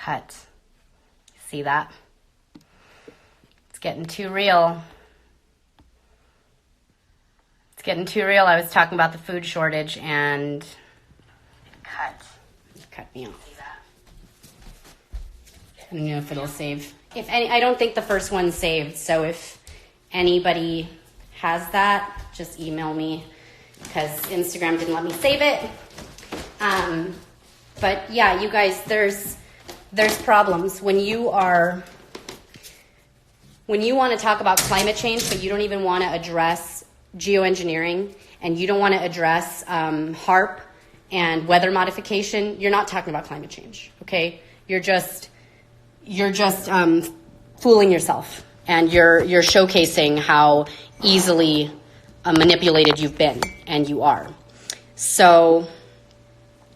cut. See that? It's getting too real. It's getting too real. I was talking about the food shortage and it cut me off. I don't know if it'll save. If any, I don't think the first one's saved. So if anybody has that, just email me because Instagram didn't let me save it. But yeah, you guys, there's problems when you want to talk about climate change, but you don't even want to address geoengineering and you don't want to address HARP and weather modification. You're not talking about climate change, okay? You're just fooling yourself, and you're showcasing how easily manipulated you've been, and you are. So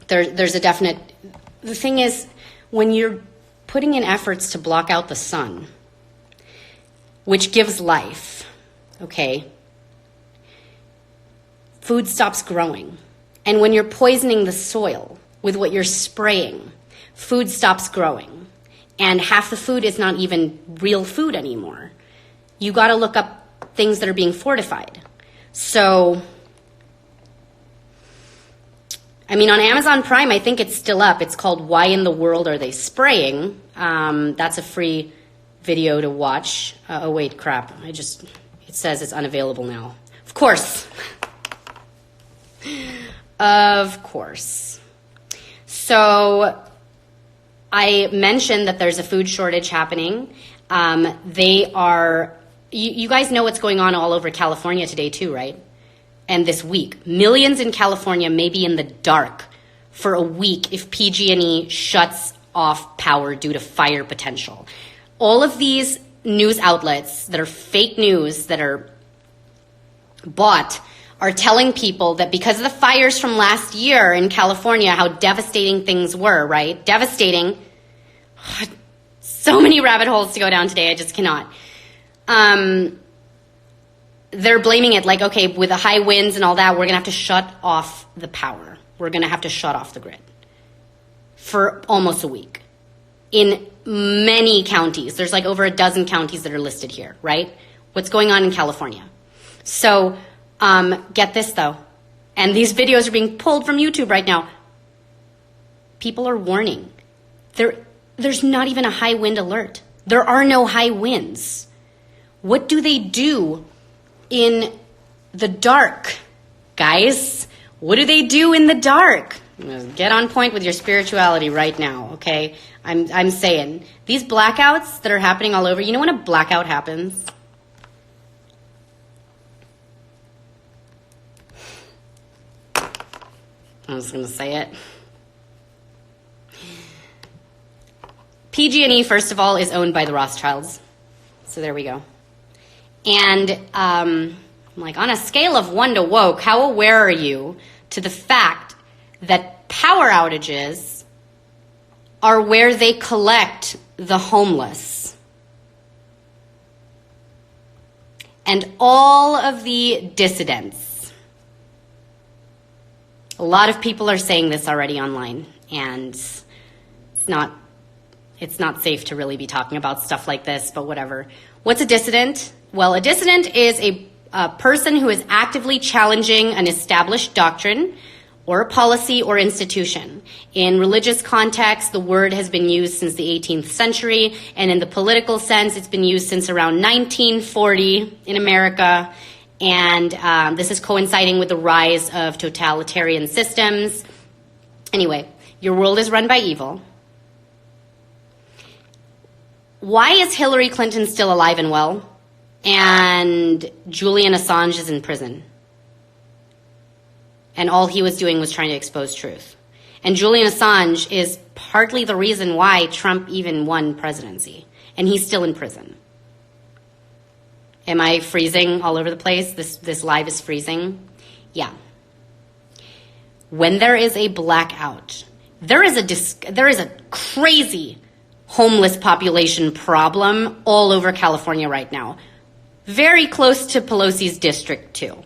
there's a definite. The thing is, when you're putting in efforts to block out the sun, which gives life, okay, food stops growing. And when you're poisoning the soil with what you're spraying, food stops growing. And half the food is not even real food anymore. You got to look up things that are being fortified. So, I mean, on Amazon Prime, I think it's still up. It's called Why in the World Are They Spraying? That's a free video to watch. Oh, wait, crap. It says it's unavailable now. Of course. Of course. So I mentioned that there's a food shortage happening. You guys know what's going on all over California today too, right? And this week, millions in California may be in the dark for a week if PG&E shuts off power due to fire potential. All of these news outlets that are fake news, that are bought, are telling people that because of the fires from last year in California, how devastating things were, right? Devastating. So many rabbit holes to go down today, I just cannot. They're blaming it like, okay, with the high winds and all that, we're going to have to shut off the power. We're going to have to shut off the grid for almost a week. In many counties, there's like over a dozen counties that are listed here, right? What's going on in California? So, get this though, and these videos are being pulled from YouTube right now. People are warning. There's not even a high wind alert. There are no high winds. What do they do in the dark, guys? What do they do in the dark? Get on point with your spirituality right now, okay? I'm saying these blackouts that are happening all over. You know when a blackout happens? I was going to say it. PG&E, first of all, is owned by the Rothschilds. So there we go. And I'm like, on a scale of 1 to woke, how aware are you to the fact that power outages are where they collect the homeless? And all of the dissidents. A lot of people are saying this already online, and it's not safe to really be talking about stuff like this, but whatever. What's a dissident? Well, a dissident is a person who is actively challenging an established doctrine or a policy or institution. In religious context, the word has been used since the 18th century, and in the political sense, it's been used since around 1940 in America. And this is coinciding with the rise of totalitarian systems. Anyway, your world is run by evil. Why is Hillary Clinton still alive and well? And Julian Assange is in prison. And all he was doing was trying to expose truth. And Julian Assange is partly the reason why Trump even won presidency. And he's still in prison. Am I freezing all over the place? This live is freezing? Yeah. When there is a blackout, there is a crazy homeless population problem all over California right now. Very close to Pelosi's district too.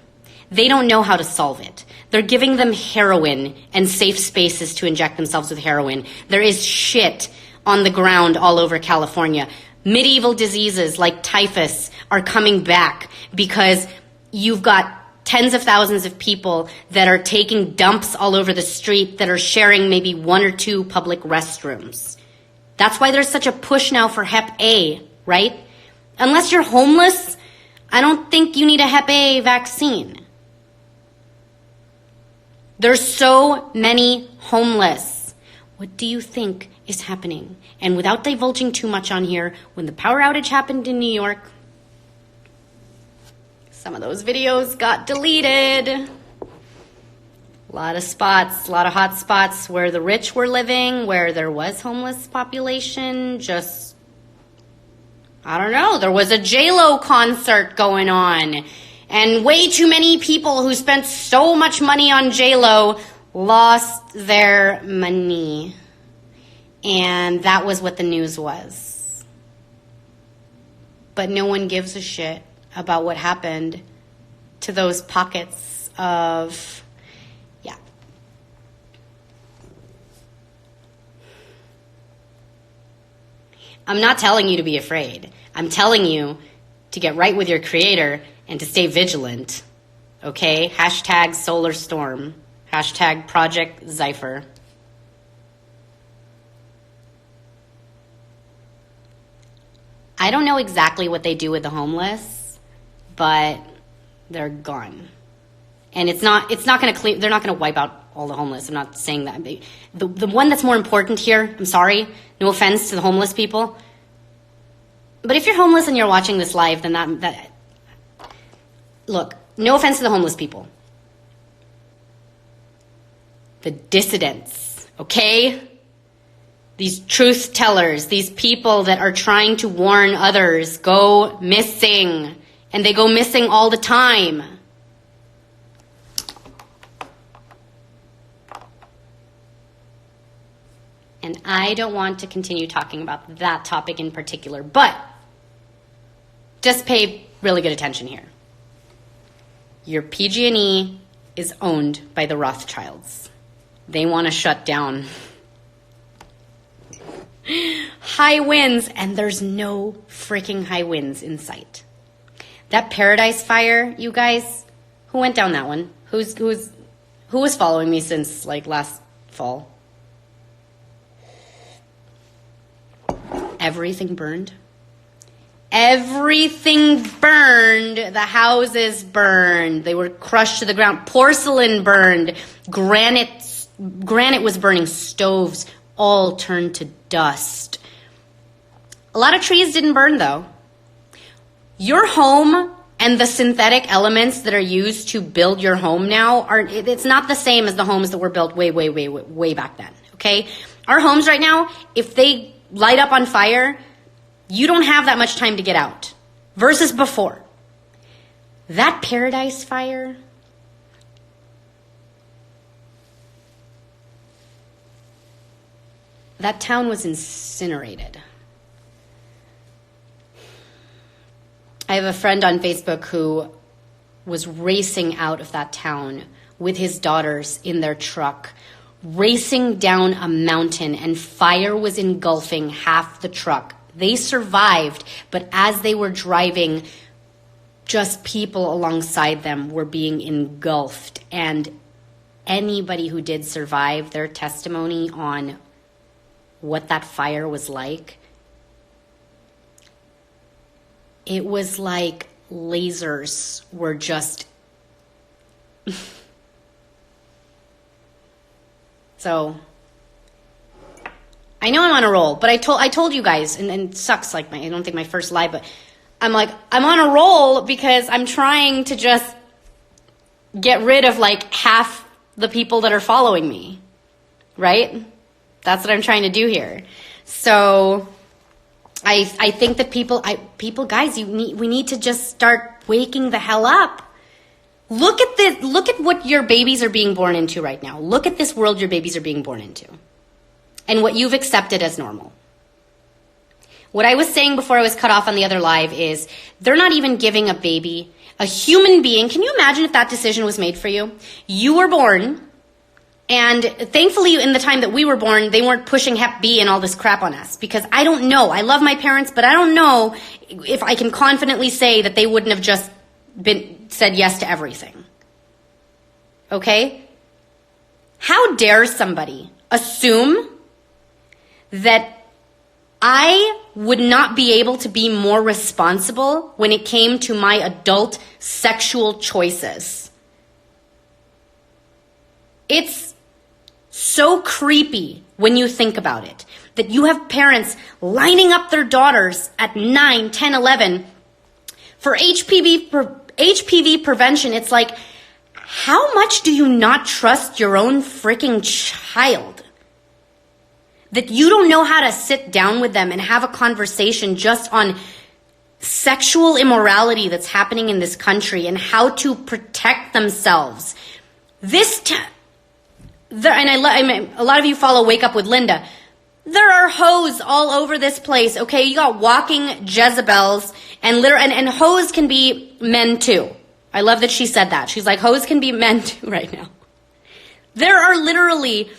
They don't know how to solve it. They're giving them heroin and safe spaces to inject themselves with heroin. There is shit on the ground all over California. Medieval diseases like typhus are coming back because you've got tens of thousands of people that are taking dumps all over the street that are sharing maybe 1 or 2 public restrooms. That's why there's such a push now for Hep A, right? Unless you're homeless, I don't think you need a Hep A vaccine. There's so many homeless. What do you think is happening? And without divulging too much on here, when the power outage happened in New York, some of those videos got deleted. A lot of spots, a lot of hot spots where the rich were living, where there was homeless population. Just, I don't know, there was a J-Lo concert going on. And way too many people who spent so much money on J-Lo lost their money. And that was what the news was. But no one gives a shit about what happened to those pockets of, yeah. I'm not telling you to be afraid. I'm telling you to get right with your creator and to stay vigilant, okay? Hashtag Solar Storm. Hashtag Project Zypher. I don't know exactly what they do with the homeless, but they're gone. And it's not going to clean, they're not going to wipe out all the homeless. I'm not saying that. The one that's more important here, I'm sorry, no offense to the homeless people, but if you're homeless and you're watching this live, then that look, no offense to the homeless people. The dissidents, okay? These truth tellers, these people that are trying to warn others go missing. And they go missing all the time. And I don't want to continue talking about that topic in particular, but just pay really good attention here. Your PG&E is owned by the Rothschilds. They want to shut down. High winds, and there's no freaking high winds in sight. That Paradise Fire, you guys, who went down that one? Who was following me since like last fall? Everything burned. Everything burned. The houses burned. They were crushed to the ground. Porcelain burned. Granite was burning. Stoves all turned to dust. A lot of trees didn't burn though. Your home and the synthetic elements that are used to build your home now it's not the same as the homes that were built way back then, okay? Our homes right now, if they light up on fire, you don't have that much time to get out versus before. That Paradise Fire, that town was incinerated. I have a friend on Facebook who was racing out of that town with his daughters in their truck, racing down a mountain, and fire was engulfing half the truck. They survived, but as they were driving, just people alongside them were being engulfed. And anybody who did survive, their testimony on what that fire was like, it was like lasers were just... So, I know I'm on a roll, but I told you guys, and it sucks, like I don't think my first live, but I'm on a roll because I'm trying to just get rid of like half the people that are following me, right? That's what I'm trying to do here. So I think that people, guys, we need to just start waking the hell up. Look at this. Look at what your babies are being born into right now. Look at this world your babies are being born into and what you've accepted as normal. What I was saying before I was cut off on the other live is they're not even giving a baby, a human being. Can you imagine if that decision was made for you? You were born And thankfully, in the time that we were born, they weren't pushing Hep B and all this crap on us. Because I don't know. I love my parents, but I don't know if I can confidently say that they wouldn't have just said yes to everything. Okay? How dare somebody assume that I would not be able to be more responsible when it came to my adult sexual choices? It's so creepy when you think about it, that you have parents lining up their daughters at 9, 10, 11 for HPV prevention. It's like, how much do you not trust your own freaking child? That you don't know how to sit down with them and have a conversation just on sexual immorality that's happening in this country and how to protect themselves. A lot of you follow Wake Up with Linda. There are hoes all over this place, okay? You got walking Jezebels, and hoes can be men too. I love that she said that. She's like, hoes can be men too right now. There are literally,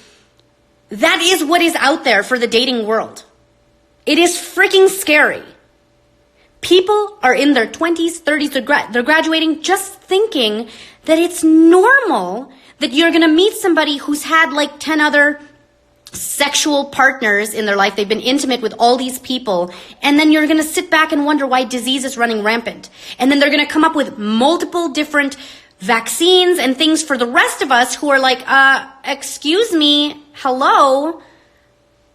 that is what is out there for the dating world. It is freaking scary. People are in their 20s, 30s, they're graduating just thinking that it's normal that you're going to meet somebody who's had like 10 other sexual partners in their life. They've been intimate with all these people. And then you're going to sit back and wonder why disease is running rampant. And then they're going to come up with multiple different vaccines and things for the rest of us who are like, excuse me, hello,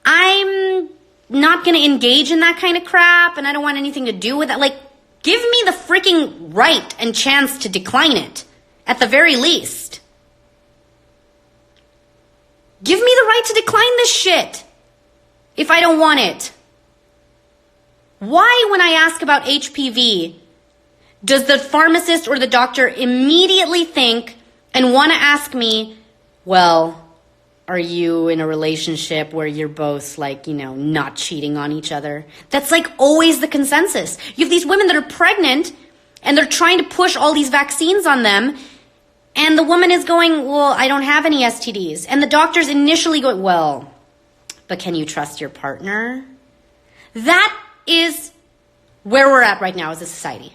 I'm not going to engage in that kind of crap and I don't want anything to do with that. Like, give me the freaking right and chance to decline it at the very least. Give me the right to decline this shit if I don't want it. Why, when I ask about HPV, does the pharmacist or the doctor immediately think and want to ask me, well, are you in a relationship where you're both like, not cheating on each other? That's like always the consensus. You have these women that are pregnant and they're trying to push all these vaccines on them. And the woman is going, well, I don't have any STDs. And the doctor's initially going, well, but can you trust your partner? That is where we're at right now as a society.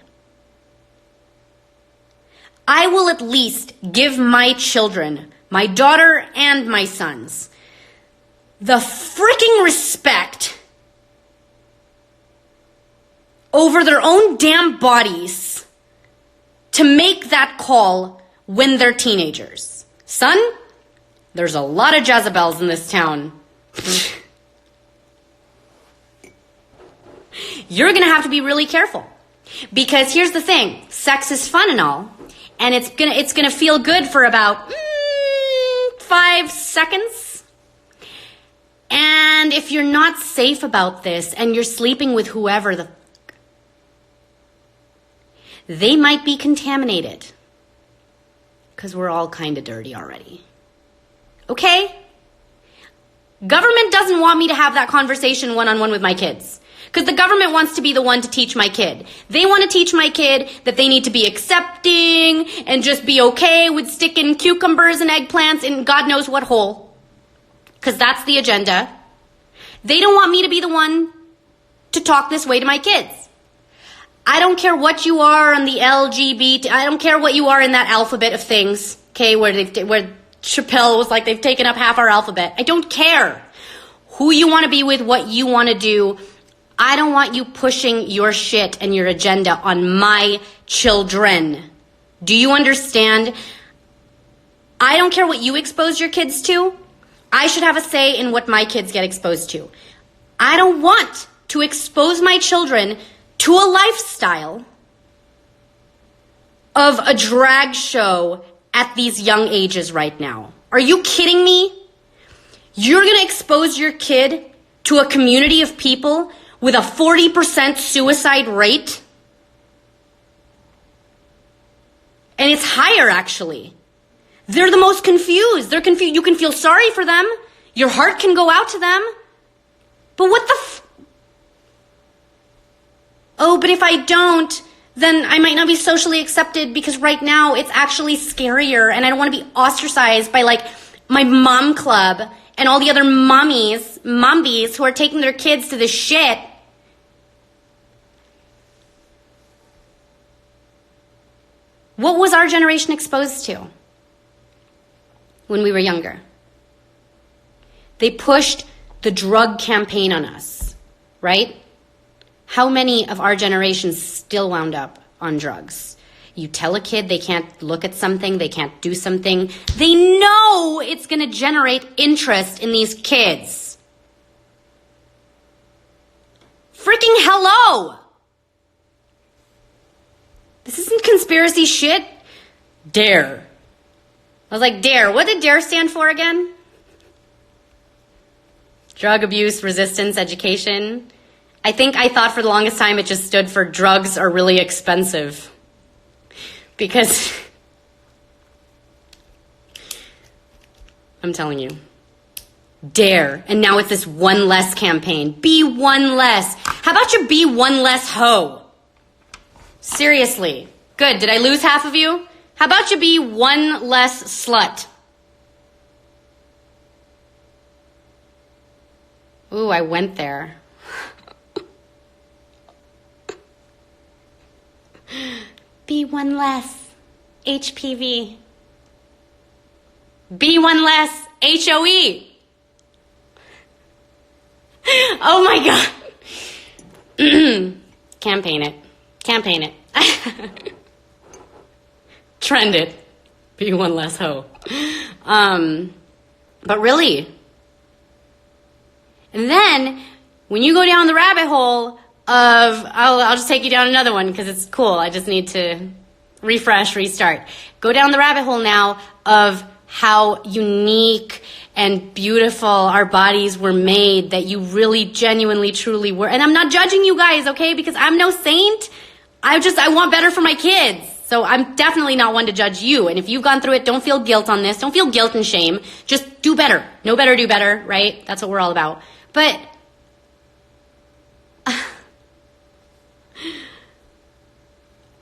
I will at least give my children, my daughter and my sons, the freaking respect over their own damn bodies to make that call when they're teenagers. Son, there's a lot of Jezebels in this town. You're going to have to be really careful. Because here's the thing. Sex is fun and all. And it's gonna feel good for about 5 seconds. And if you're not safe about this and you're sleeping with whoever they might be contaminated. Because we're all kind of dirty already. Okay? Government doesn't want me to have that conversation one-on-one with my kids. Because the government wants to be the one to teach my kid. They want to teach my kid that they need to be accepting and just be okay with sticking cucumbers and eggplants in God knows what hole. Because that's the agenda. They don't want me to be the one to talk this way to my kids. I don't care what you are on the LGBT. I don't care what you are in that alphabet of things. Okay, where Chappelle was like, they've taken up half our alphabet. I don't care who you want to be with, what you want to do. I don't want you pushing your shit and your agenda on my children. Do you understand? I don't care what you expose your kids to. I should have a say in what my kids get exposed to. I don't want to expose my children to a lifestyle of a drag show at these young ages right now. Are you kidding me? You're going to expose your kid to a community of people with a 40% suicide rate? And it's higher, actually. They're the most confused. They're confused. You can feel sorry for them. Your heart can go out to them. But what the oh, but if I don't, then I might not be socially accepted because right now it's actually scarier and I don't want to be ostracized by like my mom club and all the other mombies who are taking their kids to the shit. What was our generation exposed to when we were younger? They pushed the drug campaign on us, right? How many of our generations still wound up on drugs? You tell a kid they can't look at something, they can't do something. They know it's going to generate interest in these kids. Freaking hello! This isn't conspiracy shit. DARE. I was like, DARE. What did DARE stand for again? Drug Abuse Resistance Education. I thought for the longest time it just stood for drugs are really expensive. Because I'm telling you, DARE. And now it's this one less campaign. Be one less. How about you be one less hoe? Seriously. Good. Did I lose half of you? How about you be one less slut? Ooh, I went there. Be one less HPV. Be one less HOE. Oh my God. Campaign it. Campaign it. Trend it. Be one less hoe. But really. And then, when you go down the rabbit hole of, I'll just take you down another one because it's cool. I just need to refresh, restart. Go down the rabbit hole now of how unique and beautiful our bodies were made, that you really genuinely, truly were. And I'm not judging you guys, okay? Because I'm no saint. I want better for my kids. So I'm definitely not one to judge you. And if you've gone through it, don't feel guilt on this. Don't feel guilt and shame. Just do better. Know better, do better, right? That's what we're all about. But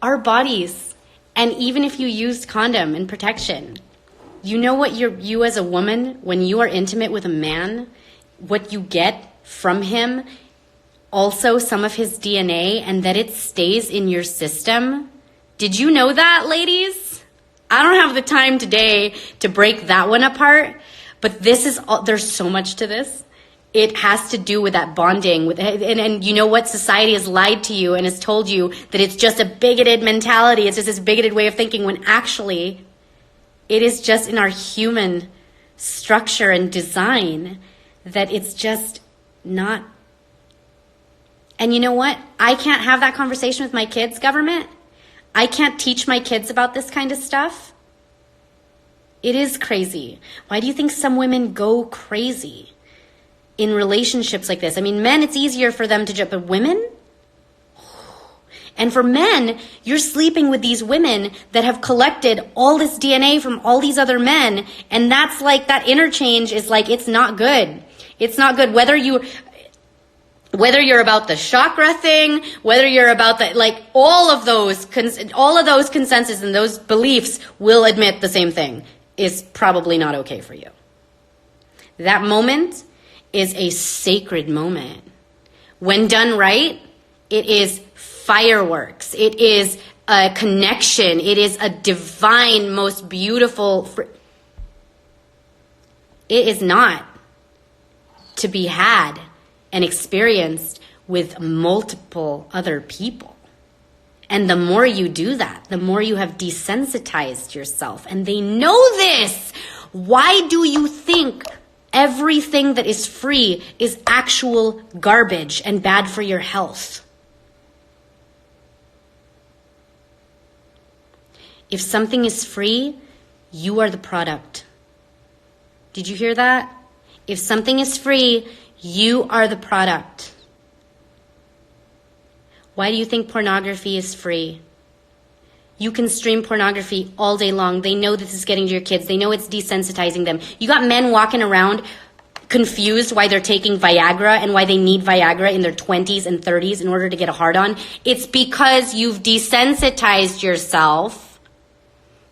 our bodies, and even if you used condom and protection, you know what you as a woman, when you are intimate with a man, what you get from him, also some of his DNA, and that it stays in your system. Did you know that, ladies? I don't have the time today to break that one apart, but this is all, there's so much to this. It has to do with that bonding with, and you know what? Society has lied to you and has told you that it's just a bigoted mentality. It's just this bigoted way of thinking, when actually it is just in our human structure and design that it's just not. And you know what? I can't have that conversation with my kids, government. I can't teach my kids about this kind of stuff. It is crazy. Why do you think some women go crazy in relationships like this? I mean, men, it's easier for them to jump, but women? And for men, you're sleeping with these women that have collected all this DNA from all these other men, and that's like, that interchange is like, it's not good. It's not good. Whether you're about the chakra thing, whether you're about the, like, all of those consensus and those beliefs will admit the same thing is probably not okay for you. That moment is a sacred moment. When done right, it is fireworks. It is a connection. It is a divine, most beautiful. It is not to be had and experienced with multiple other people. And the more you do that, the more you have desensitized yourself. And they know this. Why do you think everything that is free is actual garbage and bad for your health? If something is free, you are the product. Did you hear that? If something is free, you are the product. Why do you think pornography is free? You can stream pornography all day long. They know this is getting to your kids. They know it's desensitizing them. You got men walking around confused why they're taking Viagra and why they need Viagra in their 20s and 30s in order to get a hard-on. It's because you've desensitized yourself.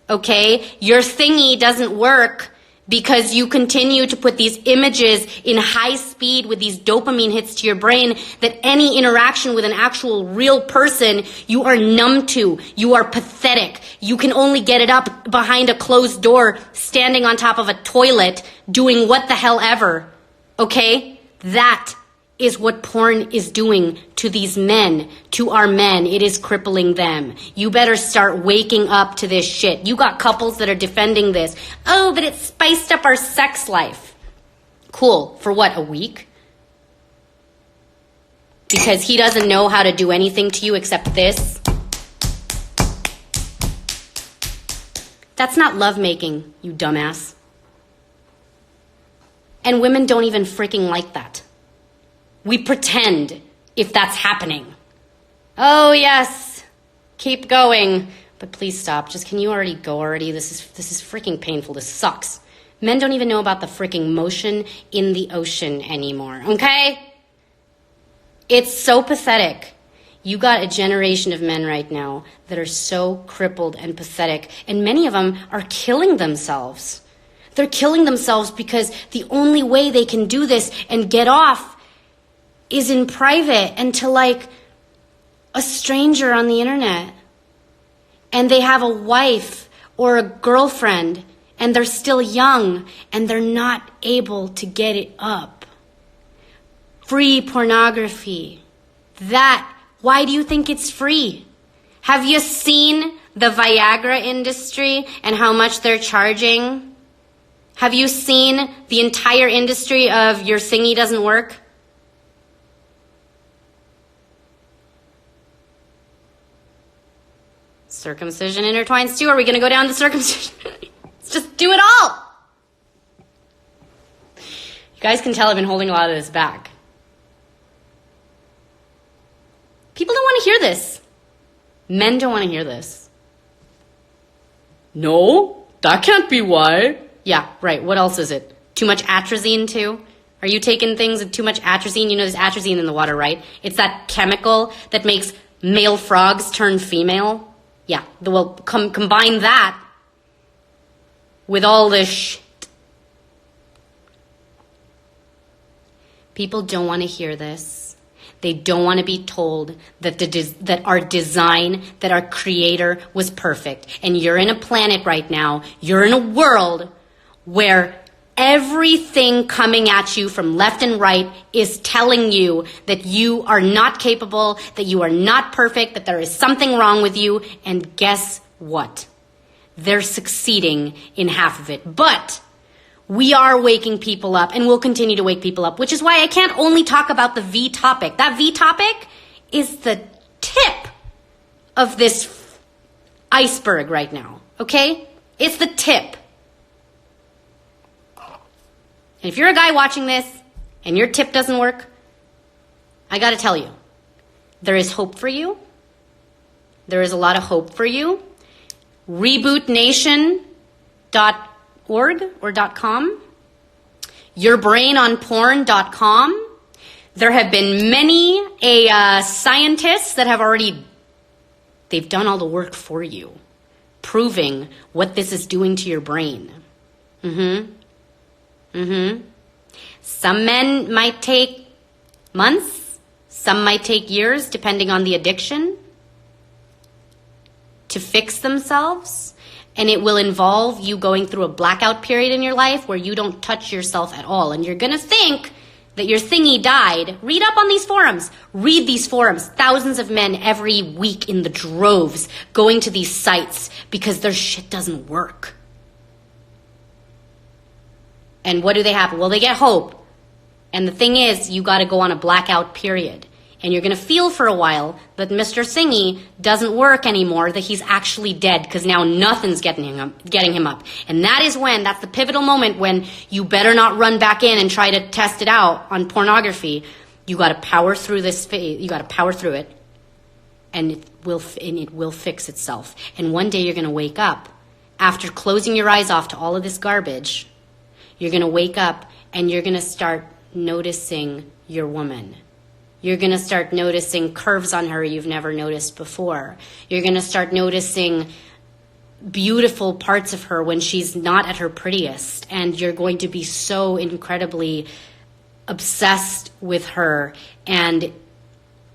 Okay? Your thingy doesn't work because you continue to put these images in high speed with these dopamine hits to your brain that any interaction with an actual real person, you are numb to. You are pathetic. You can only get it up behind a closed door, standing on top of a toilet, doing what the hell ever. Okay? That is what porn is doing to these men, to our men. It is crippling them. You better start waking up to this shit. You got couples that are defending this. Oh, but it spiced up our sex life. Cool. For what, a week? Because he doesn't know how to do anything to you except this? That's not lovemaking, you dumbass. And women don't even freaking like that. We pretend if that's happening. Oh, yes. Keep going. But please stop. Just can you already go already? This is freaking painful. This sucks. Men don't even know about the freaking motion in the ocean anymore, okay? It's so pathetic. You got a generation of men right now that are so crippled and pathetic, and many of them are killing themselves. They're killing themselves because the only way they can do this and get off is in private and to like a stranger on the internet. And they have a wife or a girlfriend and they're still young and they're not able to get it up. Free pornography. Why do you think it's free? Have you seen the Viagra industry and how much they're charging? Have you seen the entire industry of your thingy doesn't work? Circumcision intertwines too. Are we going to go down to circumcision? Let's just do it all. You guys can tell I've been holding a lot of this back. People don't want to hear this. Men don't want to hear this. No, that can't be why. Yeah, right. What else is it? Too much atrazine too? Are you taking things with too much atrazine? You know there's atrazine in the water, right? It's that chemical that makes male frogs turn female. Yeah, well, combine that with all this shit. People don't want to hear this. They don't want to be told that that our design, that our creator was perfect. And you're in a planet right now, you're in a world where everything coming at you from left and right is telling you that you are not capable, that you are not perfect, that there is something wrong with you. And guess what? They're succeeding in half of it. But we are waking people up and we'll continue to wake people up, which is why I can't only talk about the V topic. That V topic is the tip of this iceberg right now, okay? It's the tip. And if you're a guy watching this and your tip doesn't work, I got to tell you, there is hope for you. There is a lot of hope for you. Rebootnation.org or .com. Yourbrainonporn.com. There have been many scientists that have they've done all the work for you, proving what this is doing to your brain. Some men might take months, some might take years, depending on the addiction, to fix themselves. And it will involve you going through a blackout period in your life where you don't touch yourself at all. And you're going to think that your thingy died. Read up on these forums. Read these forums. Thousands of men every week in the droves going to these sites because their shit doesn't work. And what do they have? Well, they get hope. And the thing is, you got to go on a blackout period. And you're going to feel for a while that Mr. Thingy doesn't work anymore, that he's actually dead because now nothing's getting him up. And that's the pivotal moment when you better not run back in and try to test it out on pornography. You got to power through this phase. You got to power through it. And it will fix itself. And one day you're going to wake up after closing your eyes off to all of this garbage. You're going to wake up and you're going to start noticing your woman. You're going to start noticing curves on her you've never noticed before. You're going to start noticing beautiful parts of her when she's not at her prettiest, and you're going to be so incredibly obsessed with her. And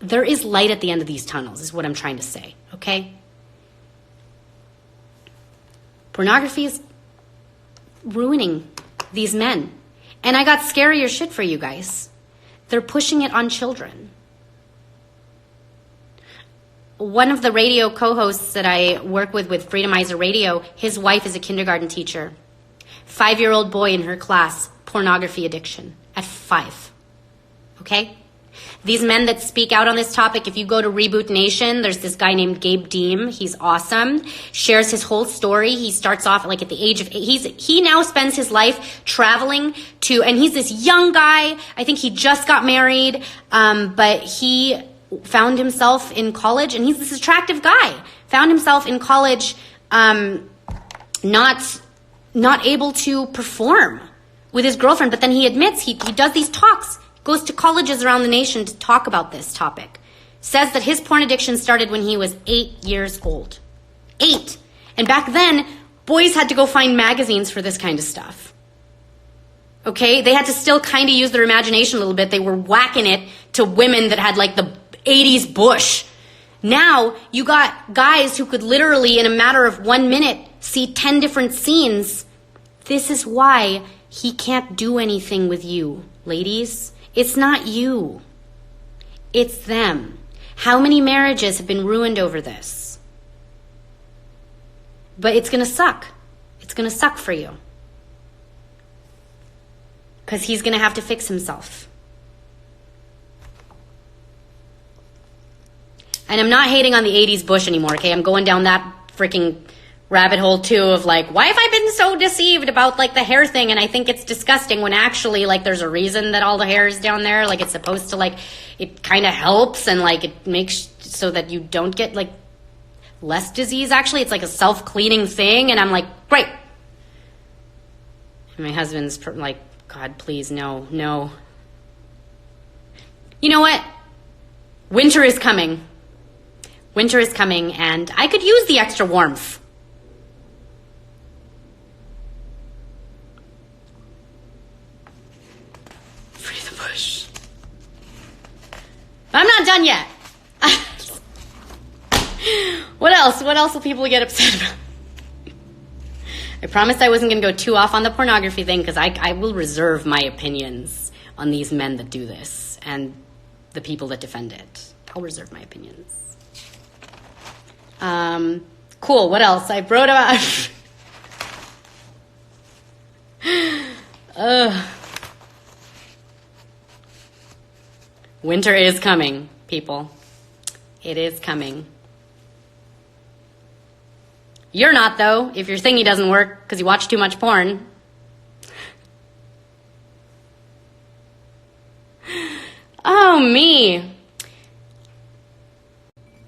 there is light at the end of these tunnels, is what I'm trying to say, okay? Pornography is ruining these men. And I got scarier shit for you guys. They're pushing it on children. One of the radio co-hosts that I work with Freedomizer Radio, his wife is a kindergarten teacher. 5-year-old boy in her class, pornography addiction at 5. Okay? These men that speak out on this topic, if you go to Reboot Nation, there's this guy named Gabe Deem. He's awesome. Shares his whole story. He starts off like at the age of 8. He now spends his life traveling to, and he's this young guy. I think he just got married, but he found himself in college, and he's this attractive guy. Found himself in college, not able to perform with his girlfriend, but then he admits he does these talks. Goes to colleges around the nation to talk about this topic. Says that his porn addiction started when he was 8 years old. 8. And back then, boys had to go find magazines for this kind of stuff. Okay? They had to still kind of use their imagination a little bit. They were whacking it to women that had like the 80s bush. Now, you got guys who could literally, in a matter of 1 minute, see 10 different scenes. This is why he can't do anything with you, ladies. It's not you. It's them. How many marriages have been ruined over this? But it's going to suck. It's going to suck for you. Because he's going to have to fix himself. And I'm not hating on the 80s bush anymore, okay? I'm going down that freaking rabbit hole too of like, why have I been so deceived about like the hair thing? And I think it's disgusting when actually like there's a reason that all the hair is down there. Like it's supposed to like, it kind of helps and like it makes so that you don't get like less disease. Actually, it's like a self-cleaning thing. And I'm like, great. And my husband's like, God, please, no. You know what? Winter is coming. Winter is coming and I could use the extra warmth. But I'm not done yet. What else? What else will people get upset about? I promised I wasn't going to go too off on the pornography thing because I will reserve my opinions on these men that do this and the people that defend it. I'll reserve my opinions. Cool. What else? I wrote about... Winter is coming, people. It is coming. You're not, though, if your thingy doesn't work because you watch too much porn. Oh, me.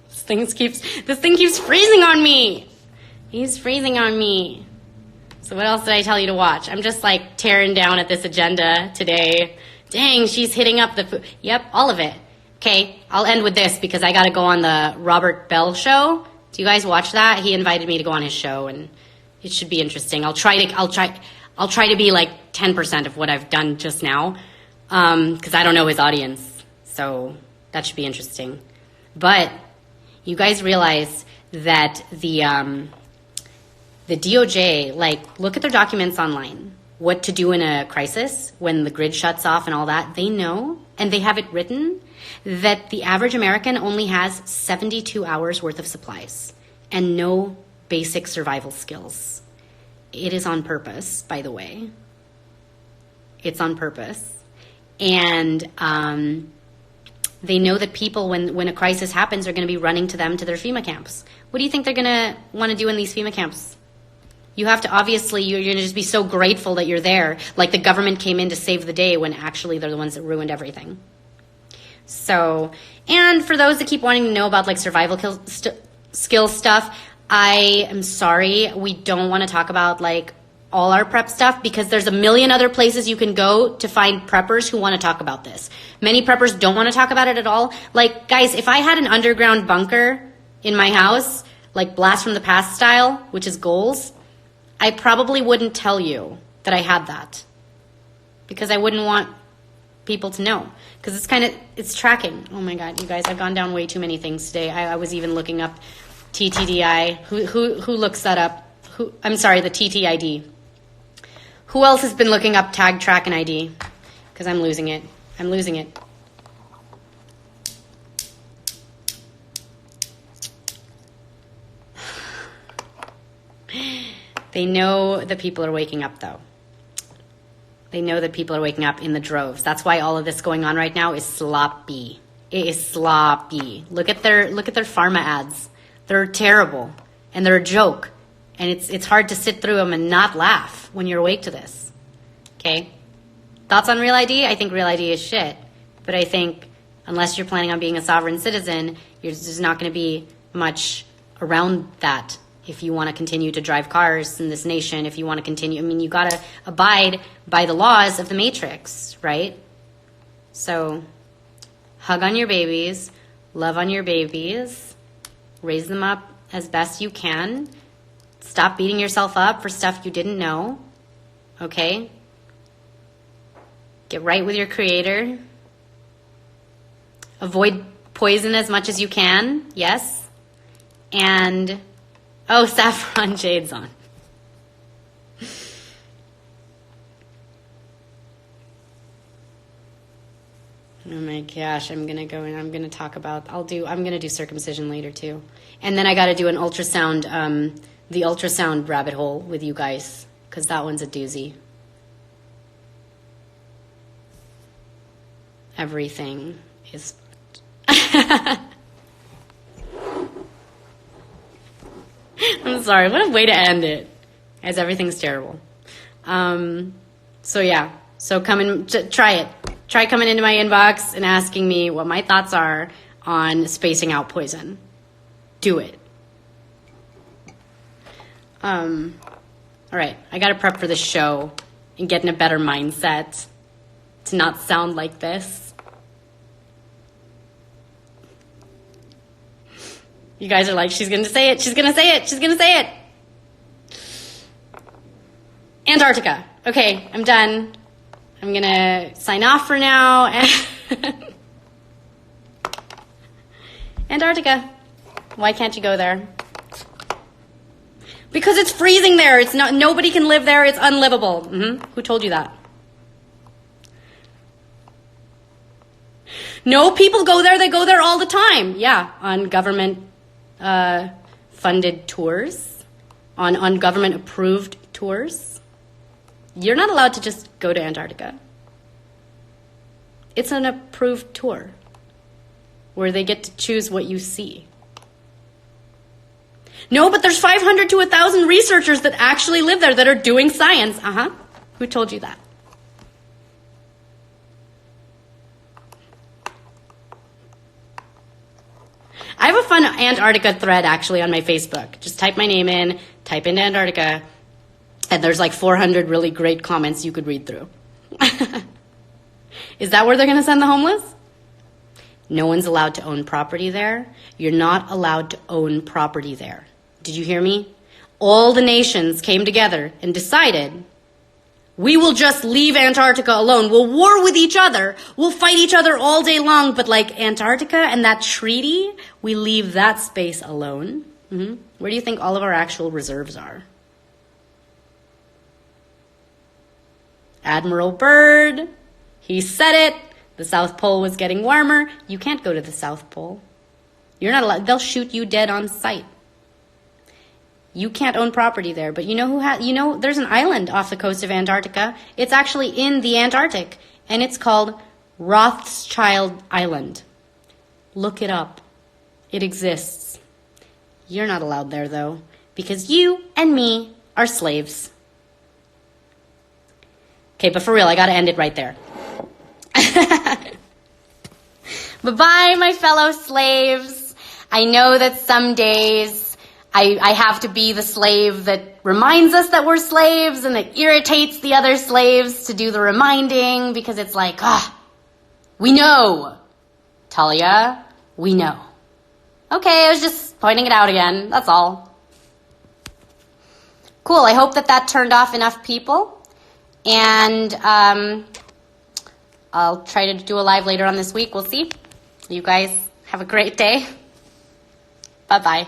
This thing keeps freezing on me. He's freezing on me. So what else did I tell you to watch? I'm just like tearing down at this agenda today. Dang, she's hitting up the food. Yep, all of it. Okay, I'll end with this because I got to go on the Robert Bell show. Do you guys watch that? He invited me to go on his show, and it should be interesting. I'll try to be like 10% of what I've done just now, because I don't know his audience. So that should be interesting. But you guys realize that the DOJ, like, look at their documents online. What to do in a crisis when the grid shuts off and all that. They know, and they have it written, that the average American only has 72 hours worth of supplies and no basic survival skills. It is on purpose, by the way. It's on purpose. And they know that people, when a crisis happens, are going to be running to them to their FEMA camps. What do you think they're going to want to do in these FEMA camps? You have to, obviously, you're going to just be so grateful that you're there. Like the government came in to save the day when actually they're the ones that ruined everything. So, and for those that keep wanting to know about like survival skill stuff, I am sorry. We don't want to talk about like all our prep stuff because there's a million other places you can go to find preppers who want to talk about this. Many preppers don't want to talk about it at all. Like, guys, if I had an underground bunker in my house, like blast from the past style, which is goals, I probably wouldn't tell you that I had that because I wouldn't want people to know, because it's tracking. Oh my God, you guys, I've gone down way too many things today. I was even looking up TTDI. Who looks that up? I'm sorry, the TTID. Who else has been looking up tag, track, and ID? Because I'm losing it. I'm losing it. They know that people are waking up, though. They know that people are waking up in the droves. That's why all of this going on right now is sloppy. It is sloppy. Look at their pharma ads. They're terrible, and they're a joke. And it's hard to sit through them and not laugh when you're awake to this. Okay? Thoughts on Real ID? I think Real ID is shit. But I think unless you're planning on being a sovereign citizen, there's not going to be much around that. If you want to continue to drive cars in this nation, if you want to continue, I mean, you got to abide by the laws of the Matrix, right? So hug on your babies, love on your babies, raise them up as best you can. Stop beating yourself up for stuff you didn't know, okay? Get right with your creator. Avoid poison as much as you can, yes? And... oh, saffron shades on. Oh my gosh, I'm gonna go and I'm gonna talk about, I'm gonna do circumcision later too. And then I gotta do an ultrasound, the ultrasound rabbit hole with you guys, because that one's a doozy. Everything is I'm sorry, what a way to end it. Guys, everything's terrible. So yeah, so come and try it. Try coming into my inbox and asking me what my thoughts are on spacing out poison. Do it. All right, I gotta prep for the show and get in a better mindset to not sound like this. You guys are like, she's gonna say it, she's gonna say it, she's gonna say it. Antarctica. Okay, I'm done. I'm gonna sign off for now. Antarctica. Why can't you go there? Because it's freezing there. It's not. Nobody can live there. It's unlivable. Who told you that? No, people go there. They go there all the time. Yeah, on government funded tours, on government approved tours. You're not allowed to just go to Antarctica. It's an approved tour where they get to choose what you see. No, but there's 500 to 1,000 researchers that actually live there that are doing science. Who told you that? I have a fun Antarctica thread actually on my Facebook. Just type my name in, type into Antarctica, and there's like 400 really great comments you could read through. Is that where they're going to send the homeless? No one's allowed to own property there. You're not allowed to own property there. Did you hear me? All the nations came together and decided, we will just leave Antarctica alone. We'll war with each other. We'll fight each other all day long. But like Antarctica and that treaty, we leave that space alone. Where do you think all of our actual reserves are? Admiral Byrd, he said it. The South Pole was getting warmer. You can't go to the South Pole. You're not allowed. They'll shoot you dead on sight. You can't own property there, but you know who has, there's an island off the coast of Antarctica. It's actually in the Antarctic, and it's called Rothschild Island. Look it up. It exists. You're not allowed there, though, because you and me are slaves. Okay, but for real, I gotta end it right there. Bye-bye, my fellow slaves. I know that some days I have to be the slave that reminds us that we're slaves and that irritates the other slaves to do the reminding because it's like, we know, Talia, we know. Okay, I was just pointing it out again. That's all. Cool. I hope that turned off enough people. And I'll try to do a live later on this week. We'll see. You guys have a great day. Bye-bye.